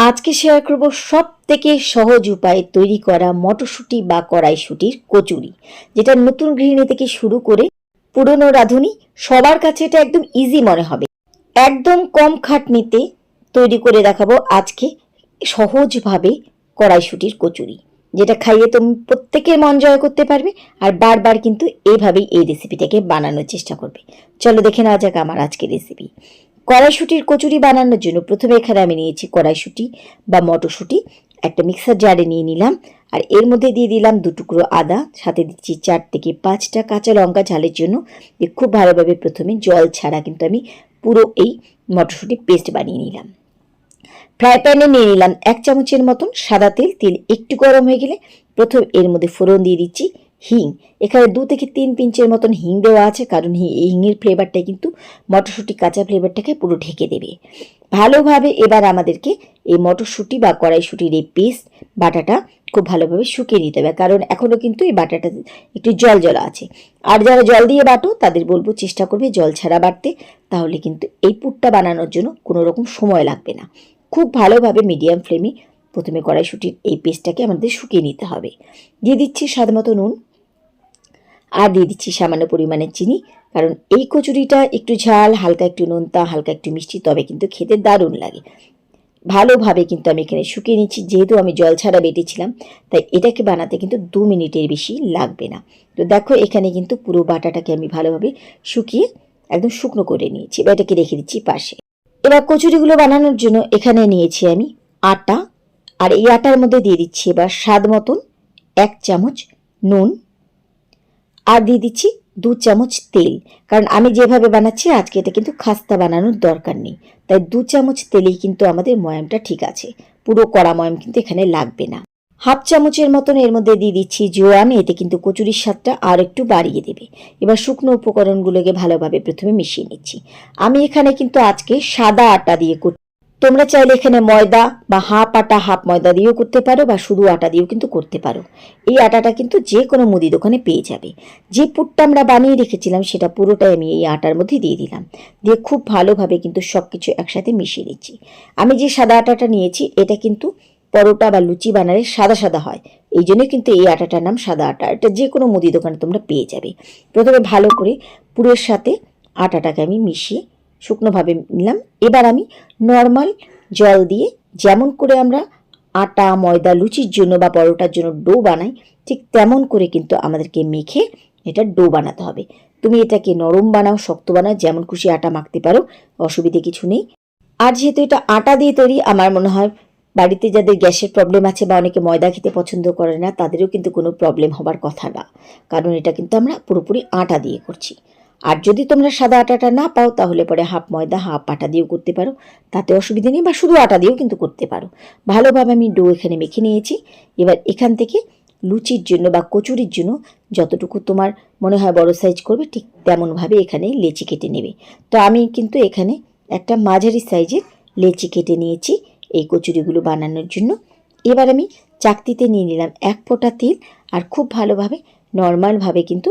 আজকে শেয়ার করব সবথেকে সহজ উপায়ে তৈরি করা মটরশুঁটি বা কড়াইশুঁটির কচুরি, যেটা নতুন গৃহিণী থেকে শুরু করে পুরনো রাঁধুনি সবার কাছে এটা একদম ইজি মনে হবে। একদম কম খাটনিতে তৈরি করে দেখাবো আজকে সহজভাবে কড়াইশুঁটির কচুরি, যেটা খাইয়ে তুমি প্রত্যেকের মন জয় করতে পারবে আর বারবার কিন্তু এইভাবেই এই রেসিপিটাকে বানানোর চেষ্টা করবে। চলো দেখে নেওয়া যাক আমার আজকের রেসিপি। কড়াইশুঁটির কচুরি বানানোর জন্য প্রথমে এখানে আমি নিয়েছি কড়াইশুঁটি বা মটরশুঁটি, একটা মিক্সার জারে নিয়ে নিলাম। আর এর মধ্যে দিয়ে দিলাম 2 টুকরো আদা, সাথে দিচ্ছি 4 থেকে 5টা কাঁচা লঙ্কা ঝালের জন্য। খুব ভালোভাবে প্রথমে জল ছাড়া কিন্তু আমি পুরো এই মটরশুঁটি পেস্ট বানিয়ে নিলাম। ফ্রাই প্যানে নিয়ে নিলাম 1 চামচের মতন সাদা তেল। তেল একটু গরম হয়ে গেলে প্রথম এর মধ্যে ফোড়ন দিয়ে দিচ্ছি হিং। এখানে 2 থেকে 3 পিঞ্চের মতন হিং দেওয়া আছে, কারণ এই হিঙের ফ্লেভারটাই কিন্তু মটরশুঁটি কাঁচা ফ্লেভারটাকে পুরো ঢেকে দেবে। ভালোভাবে এবার আমাদেরকে এই মটরশুঁটি বা কড়াইশুঁটির এই পেস্ট বাটাটা খুব ভালোভাবে শুকিয়ে নিতে হবে, কারণ এখনও কিন্তু এই বাটাটা একটু জল জল আছে। আর যারা জল দিয়ে বাটো তাদের বলবো চেষ্টা করবে জল ছাড়া বাটতে, তাহলে কিন্তু এই পুরটা বানানোর জন্য কোনো রকম সময় লাগবে না। খুব ভালোভাবে মিডিয়াম ফ্লেমে প্রথমে কড়াইশুঁটির এই পেস্টটাকে আমাদের শুকিয়ে নিতে হবে। দিয়ে দিচ্ছি স্বাদ মতো নুন, আর দিয়ে দিচ্ছি সামান্য পরিমাণে চিনি, কারণ এই কচুরিটা একটু ঝাল, হালকা একটু নোনতা, হালকা একটু মিষ্টি, তবে কিন্তু খেতে দারুণ লাগে। ভালোভাবে কিন্তু আমি এখানে শুকিয়ে নিচ্ছি। যেহেতু আমি জল ছাড়া বেটেছিলাম, তাই এটাকে বানাতে কিন্তু 2 মিনিটের বেশি লাগবে না। তো দেখো এখানে কিন্তু পুরো বাটাটাকে আমি ভালোভাবে শুকিয়ে একদম শুকনো করে নিয়েছি। এবার এটাকে রেখে দিচ্ছি পাশে। এবার কচুরিগুলো বানানোর জন্য এখানে নিয়েছি আমি আটা, আর এই আটার মধ্যে দিয়ে দিচ্ছি এবার স্বাদ মতন 1 চামচ নুন, আর দিয়ে দিচ্ছি 2 চামচ তেল। কারণ আমি যেভাবে বানাচ্ছি আজকে এটা কিন্তু খাস্তা বানানোর দরকার নেই, তাই 2 চামচ তেলেই কিন্তু আমাদের ময়ামটা ঠিক আছে। পুরো কড়া ময়াম কিন্তু এখানে লাগবে না। হাফ চামচের মতন এর মধ্যে দিয়ে দিচ্ছি জোয়ান, এতে কিন্তু কচুরির স্বাদটা আর একটু বাড়িয়ে দেবে। এবার শুকনো উপকরণগুলোকে ভালোভাবে প্রথমে মিশিয়ে নিচ্ছি। আমি এখানে কিন্তু আজকে সাদা আটা দিয়ে করছি। তোমরা চাইলে এখানে ময়দা বা হাফ আটা হাফ ময়দা দিয়েও করতে পারো, বা শুধু আটা দিয়েও কিন্তু করতে পারো। এই আটাটা কিন্তু যে কোনো মুদি দোকানে পেয়ে যাবে। যে পুরটা আমরা বানিয়ে রেখেছিলাম সেটা পুরোটাই আমি এই আটার মধ্যে দিয়ে দিলাম। দিয়ে খুব ভালোভাবে কিন্তু সব কিছু একসাথে মিশিয়ে নিচ্ছি। আমি যে সাদা আটাটা নিয়েছি এটা কিন্তু পরোটা বা লুচি বানালে সাদা সাদা হয়, এই জন্য কিন্তু এই আটাটার নাম সাদা আটা। এটা যে কোনো মুদি দোকানে তোমরা পেয়ে যাবে। প্রথমে ভালো করে পুরের সাথে আটাটাকে আমি মিশিয়ে শুকনোভাবে নিলাম। এবার আমি নর্মাল জল দিয়ে যেমন করে আমরা আটা ময়দা লুচির জন্য বা পরোটার জন্য ডো বানাই, ঠিক তেমন করে কিন্তু আমাদেরকে মেখে এটা ডো বানাতে হবে। তুমি এটাকে নরম বানাও শক্ত বানাও, যেমন খুশি আটা মাখতে পারো, অসুবিধে কিছু নেই। আর যেহেতু এটা আটা দিয়ে তৈরি, আমার মনে হয় বাড়িতে যাদের গ্যাসের প্রবলেম আছে বা অনেকে ময়দা খেতে পছন্দ করে না, তাদেরও কিন্তু কোনো প্রবলেম হবার কথা না, কারণ এটা কিন্তু আমরা পুরোপুরি আটা দিয়ে করছি। আর যদি তোমরা সাদা আটাটা না পাও তাহলে পরে হাফ ময়দা হাফ আটা দিয়েও করতে পারো, তাতে অসুবিধা নেই, বা শুধু আটা দিয়েও কিন্তু করতে পারো। ভালোভাবে আমি ডো এখানে মেখে নিয়েছি। এবার এখান থেকে লুচির জন্য বা কচুরির জন্য যতটুকু তোমার মনে হয় বড় সাইজ করবে, ঠিক তেমনভাবে এখানে লেচি কেটে নেবে। তো আমি কিন্তু এখানে একটা মাঝারি সাইজের লেচি কেটে নিয়েছি এই কচুরিগুলো বানানোর জন্য। এবার আমি চাকতিতে নিয়ে নিলাম 1 ফোঁটা তেল, আর খুব ভালোভাবে নর্মালভাবে কিন্তু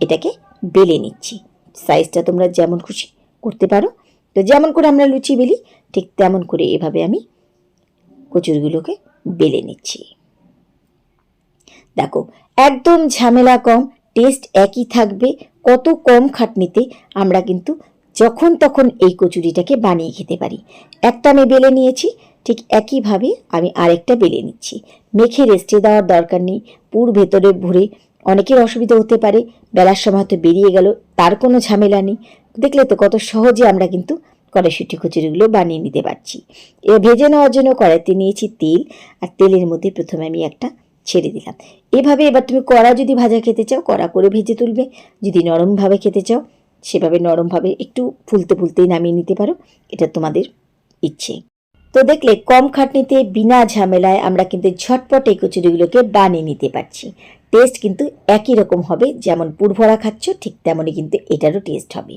এটাকে বেলে নিচ্ছি। সাইজটা তোমরা যেমন খুশি করতে পারো। তো যেমন করে আমরা লুচি বেলি ঠিক তেমন করে এভাবে আমি কচুরিগুলোকে বেলে নিচ্ছি। দেখো একদম ঝামেলা কম, টেস্ট একই থাকবে। কত কম খাটনিতে আমরা কিন্তু যখন তখন এই কচুরিটাকে বানিয়ে খেতে পারি। একটা আমি বেলে নিয়েছি, ঠিক একইভাবে আমি আরেকটা বেলে নিচ্ছি। মেখে রেস্টে দেওয়ার দরকার নেই। পুর ভেতরে ভরে অনেকের অসুবিধা হতে পারে, বেলার সময় হয়তো বেরিয়ে গেল, তার কোনো ঝামেলা নেই। দেখলে তো কত সহজে আমরা কিন্তু কড়াইশুঁটি কচুরিগুলো বানিয়ে নিতে পারছি। এবার ভেজে নেওয়ার জন্য কড়াইতে নিয়েছি তেল, আর তেলের মধ্যে প্রথমে আমি একটা ছেড়ে দিলাম। এভাবে এবার তুমি কড়া যদি ভাজা খেতে চাও কড়া করে ভেজে তুলবে, যদি নরমভাবে খেতে চাও সেভাবে নরমভাবে একটু ফুলতে ফুলতেই নামিয়ে নিতে পারো, এটা তোমাদের ইচ্ছে। তো দেখলে কম খাটনিতে বিনা ঝামেলায় আমরা কিন্তু ঝটপট এই কচুরিগুলোকে বানিয়ে নিতে পারছি। টেস্ট কিন্তু একই রকম হবে, যেমন পুরভরা খাচ্ছ ঠিক তেমনই কিন্তু এটারও টেস্ট হবে।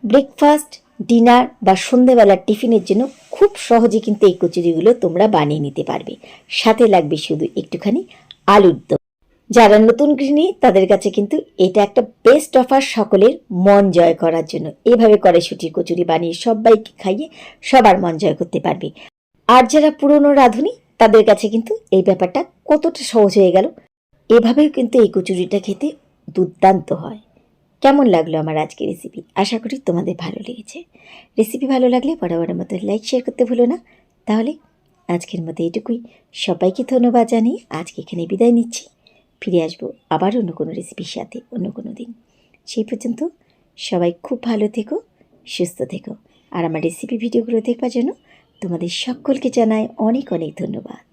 ব্রেকফাস্ট, ডিনার বা সন্ধ্যেবেলার টিফিনের জন্য খুব সহজে কিন্তু এই কচুরিগুলো তোমরা বানিয়ে নিতে পারবে। সাথে লাগবে শুধু একটুখানি আলুর দম। যারা নতুন গৃহিণী তাদের কাছে কিন্তু এটা একটা বেস্ট অফার, সকলের মন জয় করার জন্য। এভাবে কড়াইশুঁটির কচুরি বানিয়ে সবাইকে খাইয়ে সবার মন জয় করতে পারবে। আর যারা পুরনো রাঁধুনি তাদের কাছে কিন্তু এই ব্যাপারটা কতটা সহজ হয়ে গেল। এভাবেও কিন্তু এই কচুরিটা খেতে দুর্দান্ত হয়। কেমন লাগলো আমার আজকের রেসিপি? আশা করি তোমাদের ভালো লেগেছে। রেসিপি ভালো লাগলে বরাবরের মতো লাইক শেয়ার করতে ভুলো না। তাহলে আজকের মতো এটুকুই। সবাইকে ধন্যবাদ জানিয়ে আজকে এখানে বিদায় নিচ্ছি। ফিরে আসবো আবার অন্য কোনো রেসিপির সাথে অন্য কোনো দিন। সেই পর্যন্ত সবাই খুব ভালো থেকো, সুস্থ থেকো। আর আমার রেসিপি ভিডিওগুলো দেখবার জন্য তোমাদের সকলকে জানাই অনেক অনেক ধন্যবাদ।